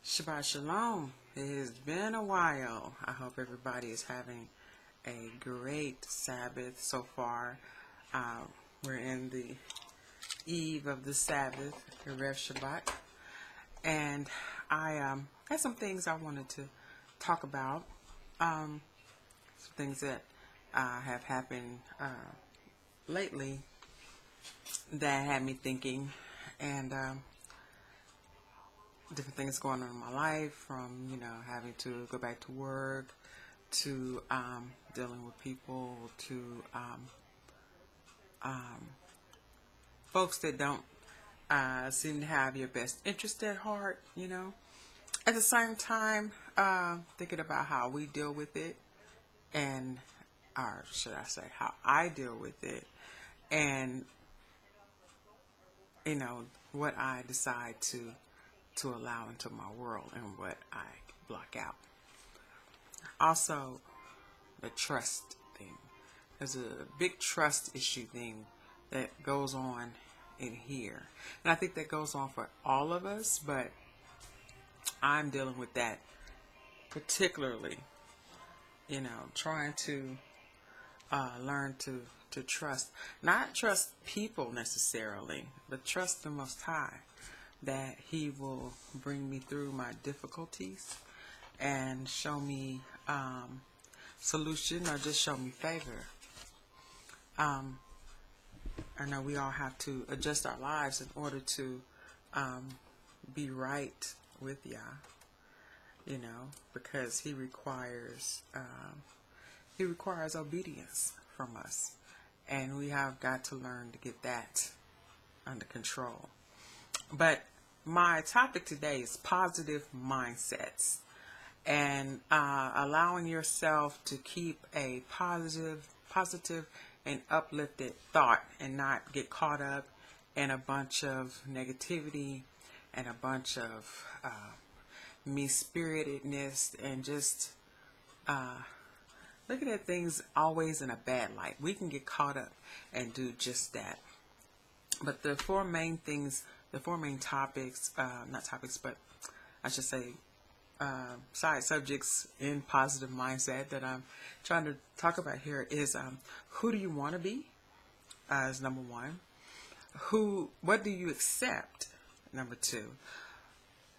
Shabbat Shalom. It has been a while. I hope everybody is having a great Sabbath so far. We're in the eve of the Sabbath, the Rev Shabbat. And I got some things I wanted to talk about. Some things that have happened lately that had me thinking. And different things going on in my life, from having to go back to work, to dealing with people, to folks that don't seem to have your best interest at heart. At the same time, thinking about how we deal with it, and or should I say how I deal with it, and what I decide to allow into my world and what I block out. Also, the trust thing. There's a big trust issue thing that goes on in here. And I think that goes on for all of us, but I'm dealing with that particularly. Trying to learn to trust. Not trust people necessarily, but trust the Most High, that He will bring me through my difficulties and show me solution, or just show me favor. I know we all have to adjust our lives in order to be right with Yah, because He requires obedience from us, and we have got to learn to get that under control. But my topic today is positive mindsets, and allowing yourself to keep a positive and uplifted thought, and not get caught up in a bunch of negativity and a bunch of mean-spiritedness, and just looking at things always in a bad light. We can get caught up and do just that. But the four main topics, not topics, but I should say side subjects in positive mindset that I'm trying to talk about here is who do you want to be, as number one. What do you accept, number two.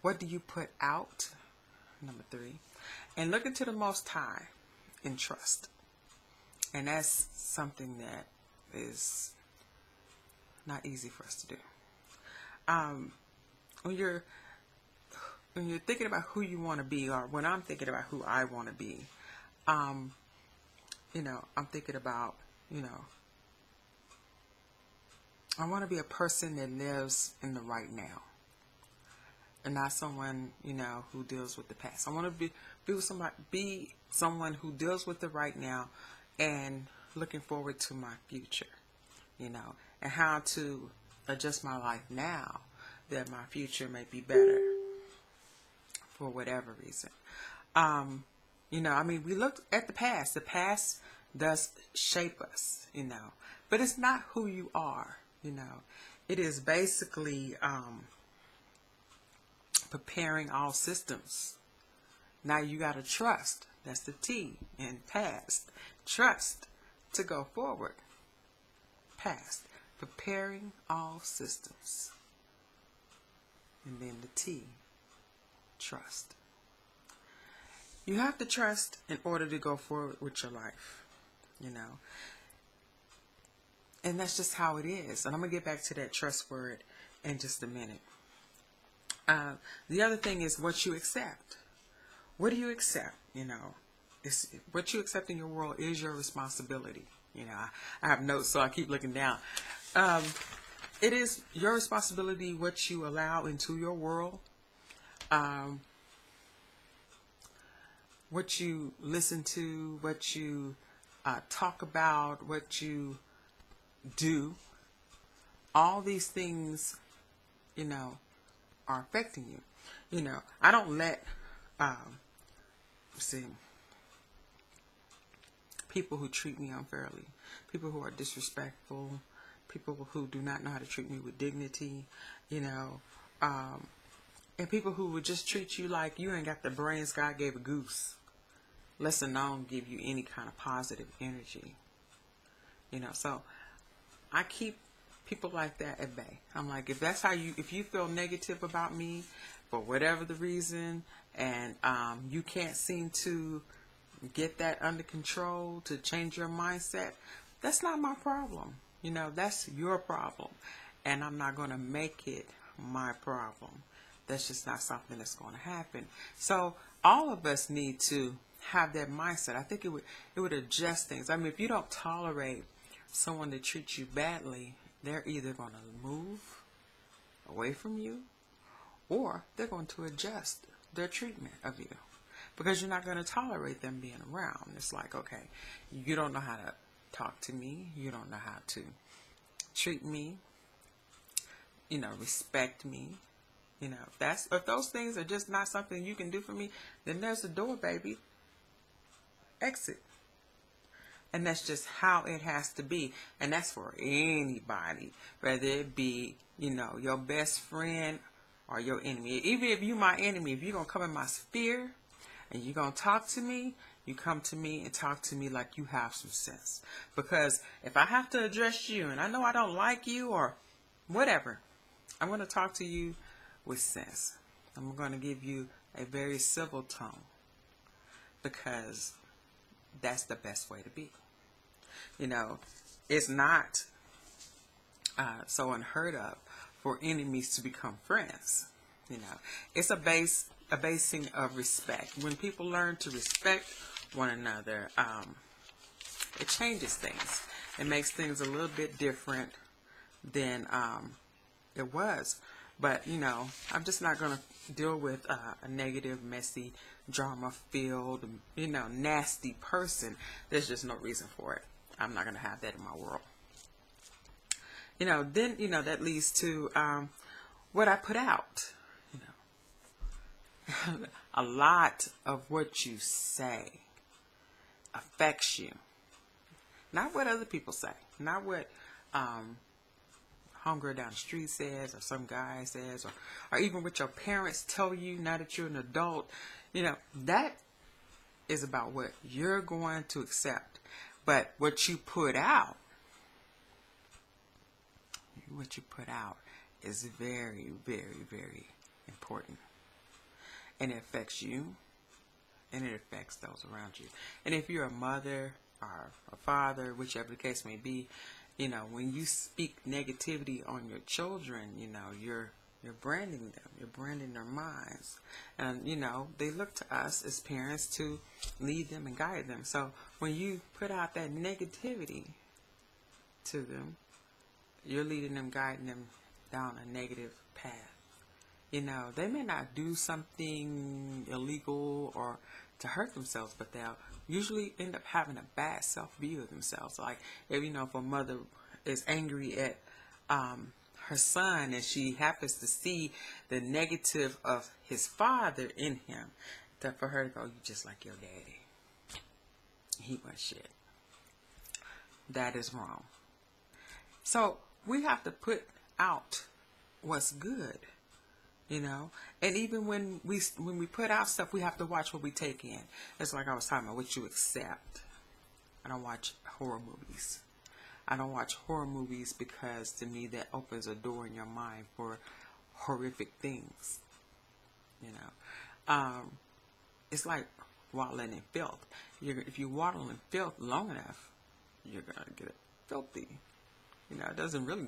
What do you put out, number three. And look into the Most High in trust. And that's something that is not easy for us to do. When you're thinking about who you want to be, or when I'm thinking about who I want to be, I'm thinking about, I want to be a person that lives in the right now, and not someone, who deals with the past. I want to be someone who deals with the right now and looking forward to my future, and how to adjust my life now that my future may be better for whatever reason. We look at the past. The past does shape us, but it's not who you are, It is basically preparing all systems. Now you got to trust. That's the T in past. Trust to go forward. Past. Preparing all systems. And then the T. Trust. You have to trust in order to go forward with your life. And that's just how it is. And I'm going to get back to that trust word in just a minute. The other thing is what you accept. What do you accept? What you accept in your world is your responsibility. I have notes, so I keep looking down. It is your responsibility what you allow into your world, what you listen to, what you talk about, what you do. All these things, are affecting you. I don't let people who treat me unfairly, people who are disrespectful, people who do not know how to treat me with dignity, And people who would just treat you like you ain't got the brains God gave a goose. Less alone give you any kind of positive energy. So I keep people like that at bay. I'm like, if you feel negative about me for whatever the reason, and you can't seem to get that under control to change your mindset, that's not my problem. That's your problem. And I'm not going to make it my problem. That's just not something that's going to happen. So all of us need to have that mindset. I think it would adjust things. I mean, if you don't tolerate someone that treats you badly, they're either going to move away from you, or they're going to adjust their treatment of you, because you're not going to tolerate them being around. It's like, okay, you don't know how to talk to me. You don't know how to treat me, respect me. If those things are just not something you can do for me, then there's the door, baby. Exit. And that's just how it has to be. And that's for anybody, whether it be, your best friend or your enemy. Even if you're my enemy, if you're going to come in my sphere and you're going to talk to me, you come to me and talk to me like you have some sense. Because if I have to address you and I know I don't like you or whatever, I'm going to talk to you with sense. I'm going to give you a very civil tone, because that's the best way to be. It's not so unheard of for enemies to become friends. It's a basing of respect. When people learn to respect one another, it changes things. It makes things a little bit different than it was. But, I'm just not going to deal with a negative, messy, drama-filled, nasty person. There's just no reason for it. I'm not going to have that in my world. Then, that leads to what I put out. A lot of what you say affects you. Not what other people say. Not what homegirl down the street says, or some guy says, or even what your parents tell you now that you're an adult. That is about what you're going to accept. But what you put out is very, very, very important. And it affects you, and it affects those around you. And if you're a mother or a father, whichever the case may be, when you speak negativity on your children, you're branding them. You're branding their minds. And, they look to us as parents to lead them and guide them. So when you put out that negativity to them, you're leading them, guiding them down a negative path. They may not do something illegal or to hurt themselves, but they'll usually end up having a bad self-view of themselves. Like, if a mother is angry at her son and she happens to see the negative of his father in him, for her to go, you just like your daddy. He was shit. That is wrong. So we have to put out what's good. And even when we put out stuff, we have to watch what we take in. It's like I was talking about, what you accept. I don't watch horror movies. I don't watch horror movies because, to me, that opens a door in your mind for horrific things. It's like waddling in filth. If you waddle in filth long enough, you're gonna get filthy. It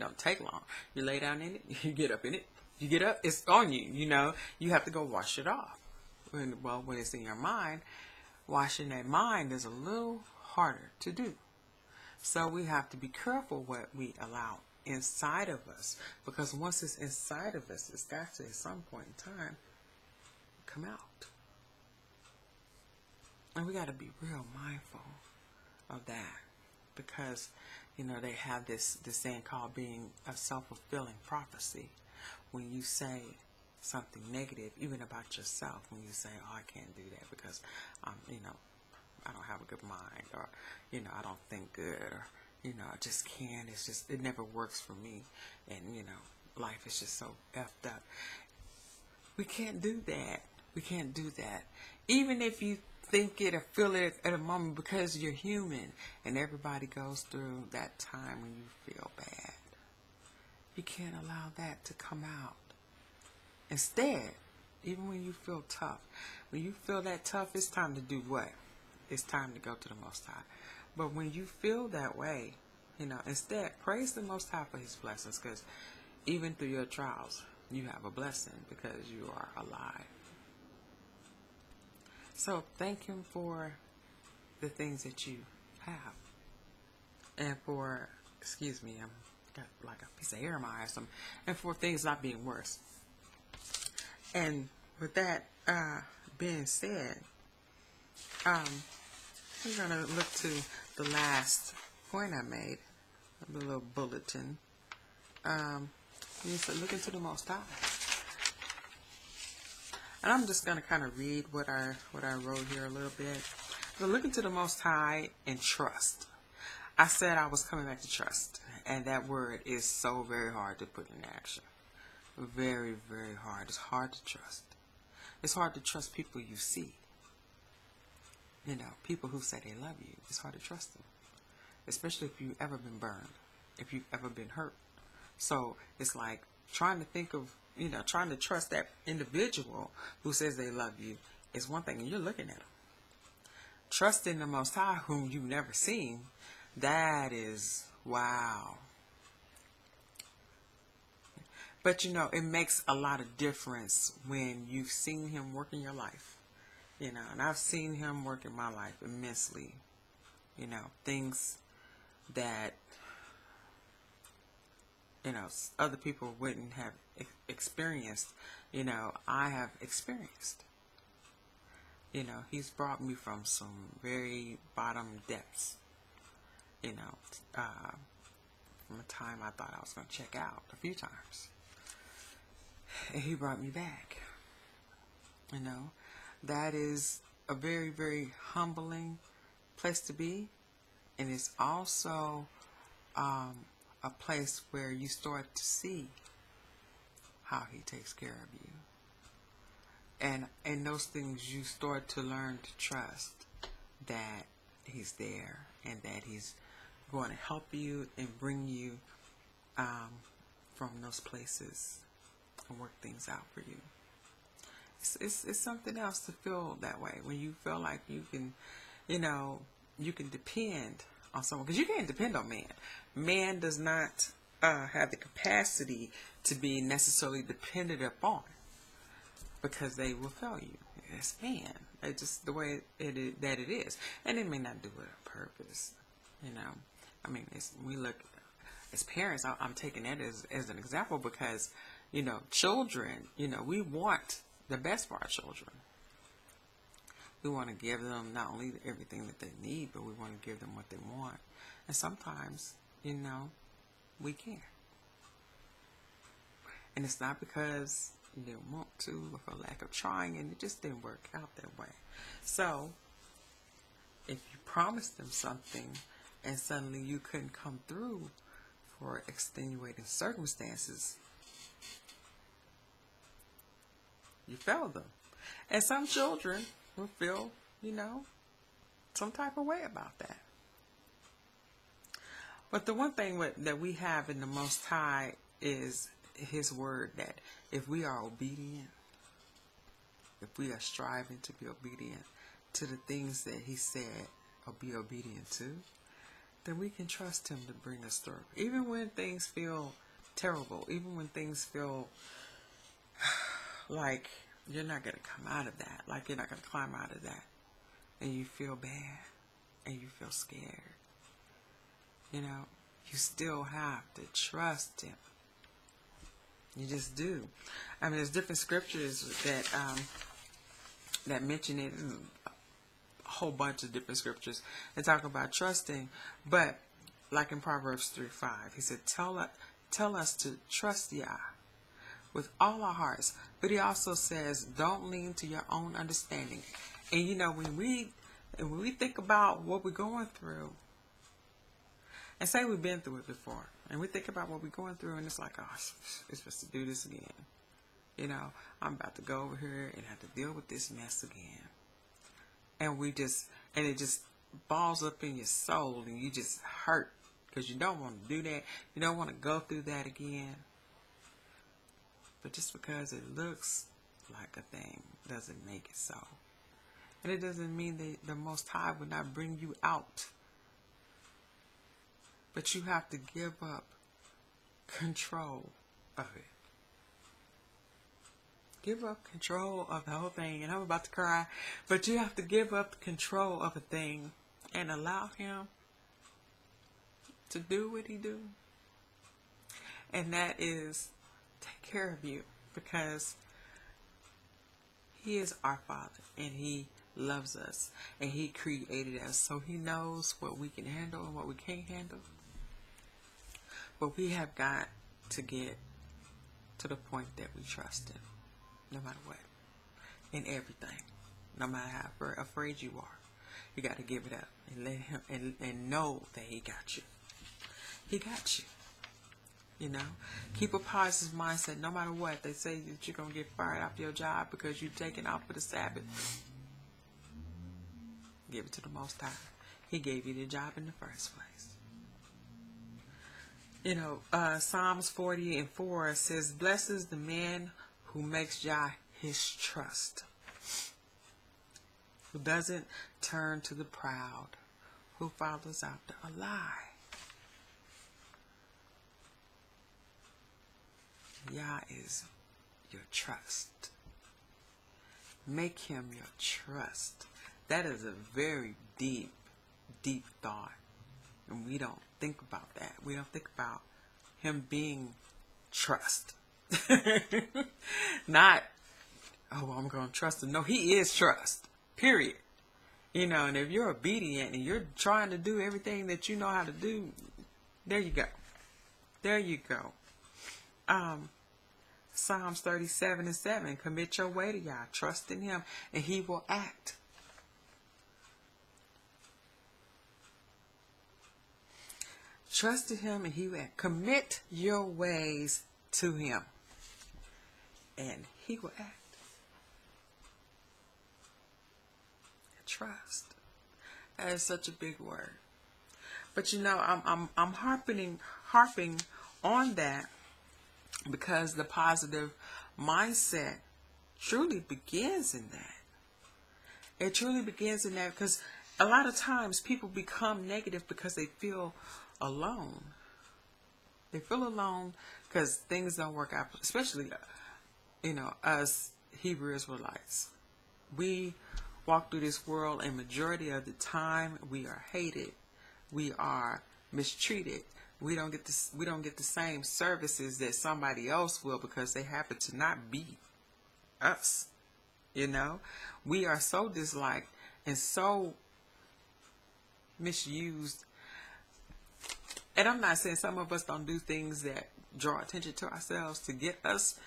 don't take long. You lay down in it, you get up in it. You get up, it's on you, You have to go wash it off. When it's in your mind, washing that mind is a little harder to do. So we have to be careful what we allow inside of us. Because once it's inside of us, it's got to, at some point in time, come out. And we got to be real mindful of that. Because, they have this saying called being a self-fulfilling prophecy. When you say something negative, even about yourself, when you say, I can't do that because, I don't have a good mind, or, I don't think good, or, I just can't, it never works for me, and, life is just so effed up. We can't do that. We can't do that. Even if you think it or feel it at a moment, because you're human and everybody goes through that time when you feel bad. You can't allow that to come out. Instead, even when you feel tough, when you feel that tough, it's time to do what? It's time to go to the Most High. But when you feel that way, instead, praise the Most High for his blessings, because even through your trials, you have a blessing because you are alive. So thank him for the things that you have. And for, excuse me, I'm got like a piece of hair in my eye or something. And for things not being worse. And with that being said, we're going to look to the last point I made, the little bulletin. You said, look into the Most High. And I'm just going to kind of read what I wrote here a little bit. So look into the Most High and trust. I said I was coming back to trust. And that word is so very hard to put in action. Very, very hard. It's hard to trust. It's hard to trust people you see. People who say they love you. It's hard to trust them. Especially if you've ever been burned. If you've ever been hurt. So it's like trying to think of, trying to trust that individual who says they love you is one thing, and you're looking at them. Trusting the Most High, whom you've never seen, that is, wow. But it makes a lot of difference when you've seen him work in your life. And I've seen him work in my life immensely. Things that other people wouldn't have experienced, I have experienced. He's brought me from some very bottom depths, from a time I thought I was going to check out a few times. And he brought me back. That is a very, very humbling place to be. And it's also a place where you start to see how he takes care of you. And in those things, you start to learn to trust that he's there and that he's going to help you and bring you from those places and work things out for you. It's something else to feel that way when you feel like you can, you can depend on someone, because you can't depend on man. Man does not have the capacity to be necessarily dependent upon, because they will fail you. It's man. It's just the way that it is, and they may not do it on purpose. We look as parents. I'm taking that as an example because children. We want the best for our children. We want to give them not only everything that they need, but we want to give them what they want. And sometimes, we can't. And it's not because you didn't want to or for lack of trying, and it just didn't work out that way. So, if you promised them something and suddenly you couldn't come through for extenuating circumstances, you failed them. And some children will feel, some type of way about that. But the one thing that we have in the Most High is his word, that if we are obedient, if we are striving to be obedient to the things that he said or be obedient to, then we can trust him to bring us through. Even when things feel terrible, even when things feel like you're not going to come out of that, like you're not going to climb out of that, and you feel bad, and you feel scared, you still have to trust him. You just do. There's different scriptures that mention it, a whole bunch of different scriptures that talk about trusting, but like in Proverbs 3:5, he said, tell us to trust Yah with all our hearts. But he also says, don't lean to your own understanding. And when we think about what we're going through, and say we've been through it before, and we think about what we're going through, and it's like, oh, it's supposed to do this again. I'm about to go over here and have to deal with this mess again. And it just balls up in your soul, and you just hurt because you don't want to do that. You don't want to go through that again. But just because it looks like a thing doesn't make it so. And it doesn't mean that the Most High will not bring you out. But you have to give up control of it. Give up control of the whole thing. And I'm about to cry. But you have to give up control of a thing and allow Him to do what He do. And that is take care of you, because He is our Father and He loves us and He created us, so He knows what we can handle and what we can't handle. But we have got to get to the point that we trust Him, no matter what, in everything. No matter how afraid you are, you got to give it up and let Him and know that He got you. He got you. Keep a positive mindset no matter what. They say that you're going to get fired off your job because you're taking off for the Sabbath. Give it to the Most High. He gave you the job in the first place. Psalms 40:4 says, "Blessed is the man who makes Yah his trust, who doesn't turn to the proud, who follows after a lie." Yah is your trust. Make Him your trust. That is a very deep, deep thought. And we don't think about that. We don't think about Him being trust. Not, I'm going to trust Him. No, He is trust. Period. And if you're obedient and you're trying to do everything that you know how to do, there you go. There you go. Psalms 37:7, commit your way to Yah, trust in Him, and He will act. Trust in Him and He will act. Commit your ways to Him, and He will act. Trust. That is such a big word. But I'm harping on that, because the positive mindset truly begins in that. It truly begins in that, because a lot of times people become negative because they feel alone. They feel alone because things don't work out, especially, us Hebrew Israelites. We walk through this world, and majority of the time we are hated. We are mistreated. We don't get the same services that somebody else will, because they happen to not be us. We are so disliked and so misused. And I'm not saying some of us don't do things that draw attention to ourselves to get us,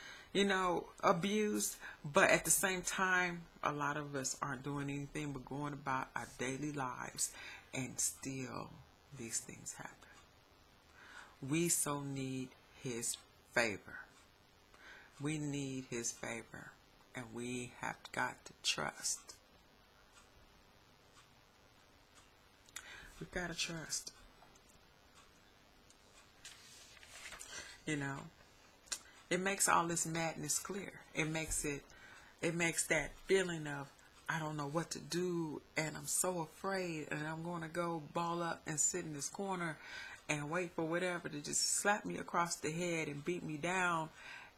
abused. But at the same time, a lot of us aren't doing anything but going about our daily lives, and still these things happen. We so need His favor. We need His favor. And we have got to trust. We've got to trust. It makes all this madness clear. It makes that feeling of, I don't know what to do, and I'm so afraid, and I'm going to go ball up and sit in this corner and wait for whatever to just slap me across the head and beat me down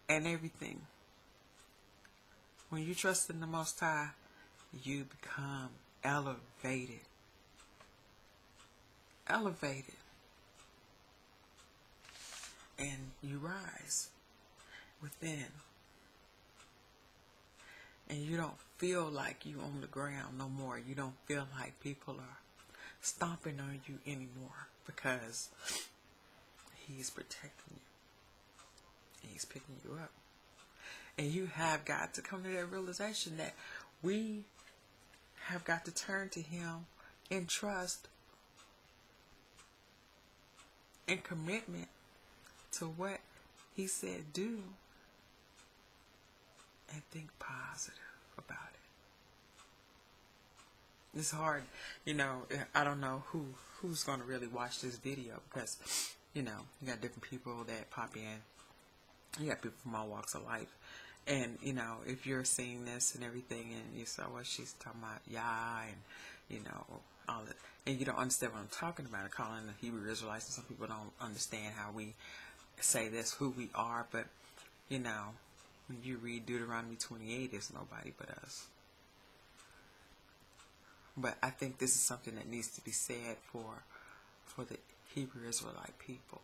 and everything. When you trust in the Most High, you become elevated. Elevated. And you rise within. And you don't feel like you on the ground no more. You don't feel like people are stomping on you anymore, because He's protecting you. He's picking you up. And you have got to come to that realization that we have got to turn to Him in trust and commitment to what He said do. and think positive about it. It's hard, you know. I don't know who's going to really watch this video, because, you know, you got different people that pop in. You got people from all walks of life. And, you know, if you're seeing this and everything, and you say, well, she's talking about Yah, and, you know, all that, and you don't understand what I'm talking about, calling the Hebrew Israelites, and some people don't understand how we say this, who we are. But, you know, when you read Deuteronomy 28, it's nobody but us. But I think this is something that needs to be said for the Hebrew Israelite people.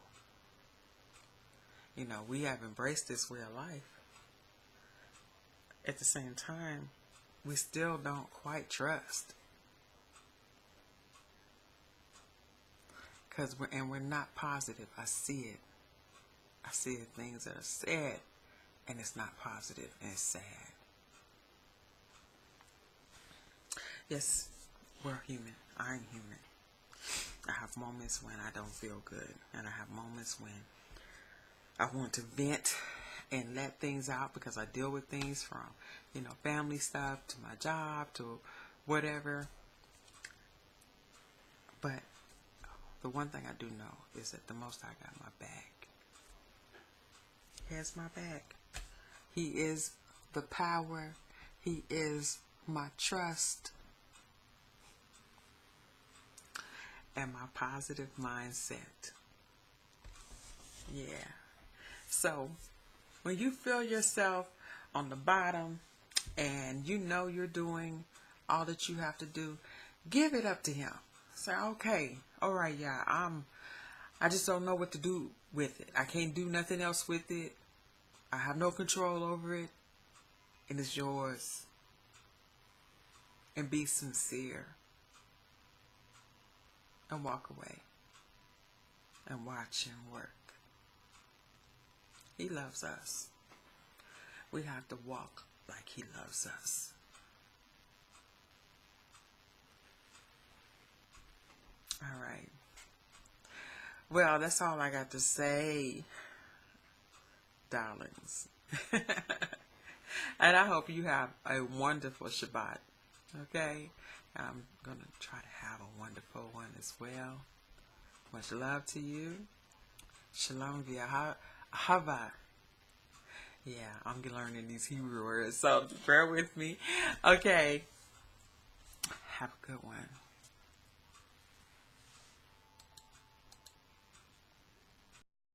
You know, we have embraced this way of life. At the same time, we still don't quite trust. We're not positive. I see it. I see the things that are said, and it's not positive, and it's sad. Yes, we're human. I'm human. I have moments when I don't feel good, and I have moments when I want to vent and let things out, because I deal with things from, you know, family stuff to my job to whatever. But the one thing I do know is that the Most High got my back. He has my back. He is the power. He is my trust and my positive mindset. Yeah. So, when you feel yourself on the bottom and you know you're doing all that you have to do, give it up to Him. Say, okay, all right, yeah, I just don't know what to do with it. I can't do nothing else with it. I have no control over it, and it's yours. And be sincere. And walk away. And watch Him work. He loves us. We have to walk like He loves us. All right. Well, that's all I got to say, darlings. And I hope you have a wonderful Shabbat. Okay? I'm going to try to have a wonderful one as well. Much love to you. Shalom YHVH. Yeah, I'm learning these Hebrew words, so bear with me. Okay. Have a good one.